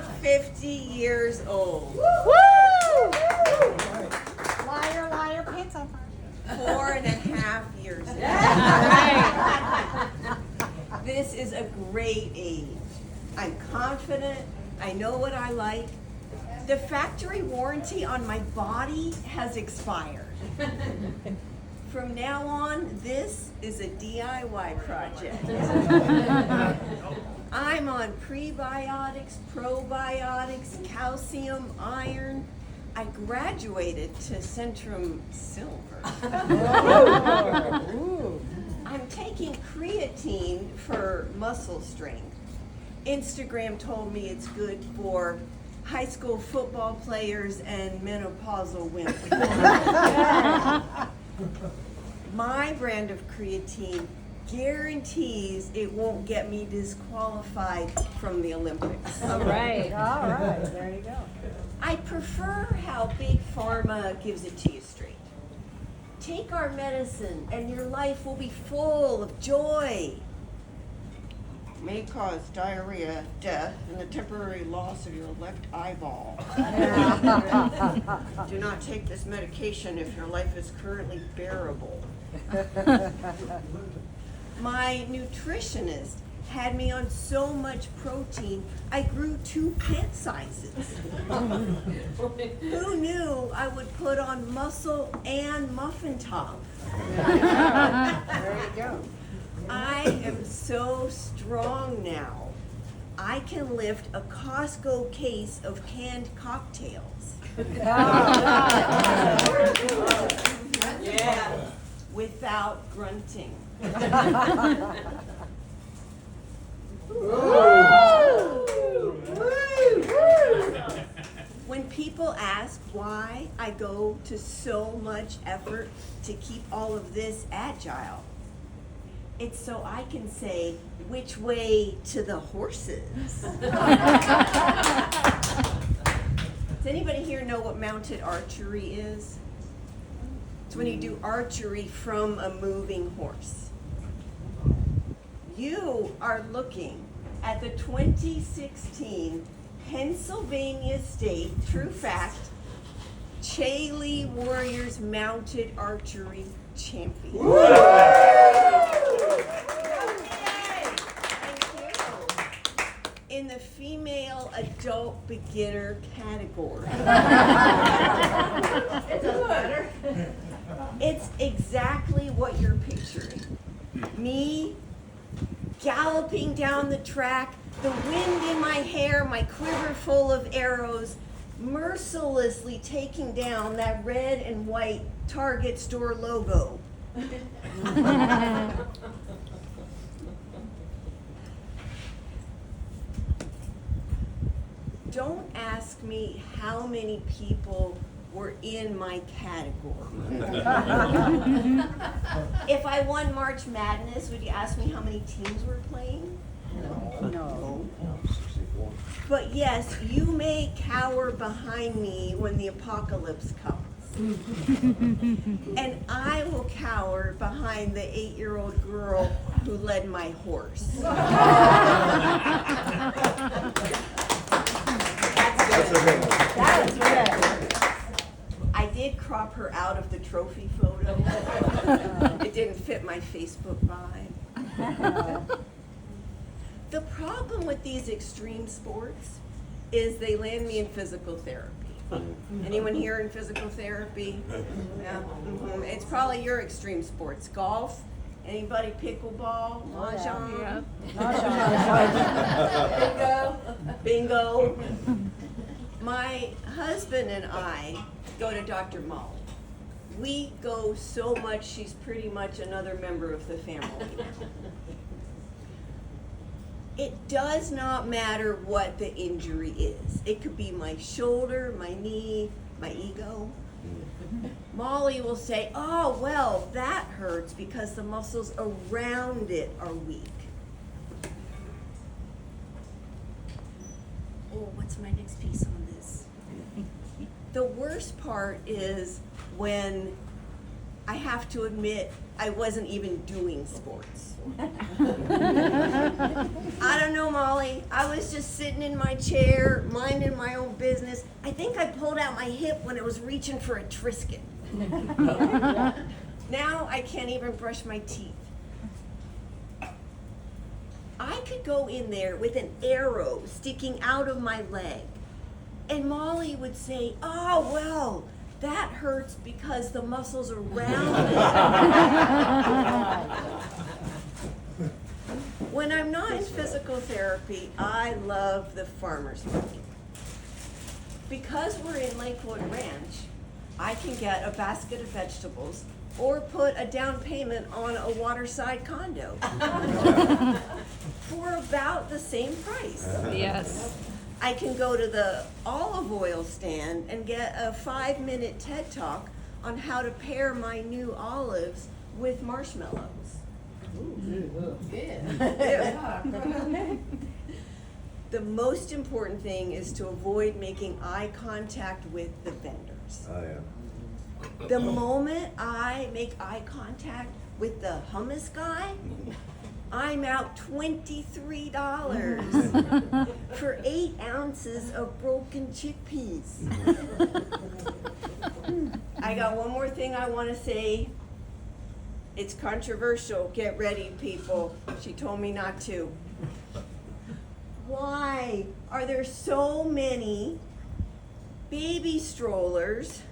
50 years old. Woo! Liar, liar, pants on fire. 4.5 years old. This is a great age. I'm confident. I know what I like. The factory warranty on my body has expired. From now on, this is a DIY project. I'm on prebiotics, probiotics, calcium, iron. I graduated to Centrum Silver. I'm taking creatine for muscle strength. Instagram told me it's good for high school football players and menopausal women. My brand of creatine guarantees it won't get me disqualified from the Olympics. All right, there you go. I prefer how Big Pharma gives it to you straight. Take our medicine and your life will be full of joy. May cause diarrhea, death, and the temporary loss of your left eyeball. Do not take this medication if your life is currently bearable. My nutritionist had me on so much protein, I grew 2 pant sizes. Who knew I would put on muscle and muffin top? There you go. I am so strong now. I can lift a Costco case of canned cocktails. Yeah. Without grunting. When people ask why I go to so much effort to keep all of this agile, it's so I can say, which way to the horses? Does anybody here know what mounted archery is? It's when you do archery from a moving horse. You are looking at the 2016 Pennsylvania State, true fact, Chailey Warriors Mounted Archery Champion. In the female adult beginner category. It doesn't matter. It's exactly what you're picturing. Me galloping down the track, the wind in my hair, my quiver full of arrows, mercilessly taking down that red and white Target store logo. Don't ask me how many people were in my category. If I won March Madness, would you ask me how many teams were playing? No. But yes, you may cower behind me when the apocalypse comes. And I will cower behind the 8-year-old girl who led my horse. That's good. I did crop her out of the trophy photo. It didn't fit my Facebook vibe. The problem with these extreme sports is they land me in physical therapy. Anyone here in physical therapy? Yeah. Mm-hmm. It's probably your extreme sports. Golf? Anybody pickleball? Mahjong? Bingo. My husband and I go to Dr. Molly. We go so much, she's pretty much another member of the family. It does not matter what the injury is. It could be my shoulder, my knee, my ego. Molly will say, oh, well, that hurts because the muscles around it are weak. Oh, what's my next piece on this? The worst part is when I have to admit, I wasn't even doing sports. I don't know, Molly. I was just sitting in my chair, minding my own business. I think I pulled out my hip when I was reaching for a Triscuit. Now I can't even brush my teeth. I could go in there with an arrow sticking out of my leg, and Molly would say, "Oh, well, that hurts because the muscles around it." When I'm not in physical therapy, I love the farmer's market. Because we're in Lakewood Ranch, I can get a basket of vegetables or put a down payment on a waterside condo for about the same price. Yes. I can go to the olive oil stand and get a 5-minute TED Talk on how to pair my new olives with marshmallows. The most important thing is to avoid making eye contact with the vendors. Oh, yeah. The moment I make eye contact with the hummus guy, I'm out $23 for 8 ounces of broken chickpeas. I got one more thing I want to say. It's controversial. Get ready, people. She told me not to. Why are there so many baby strollers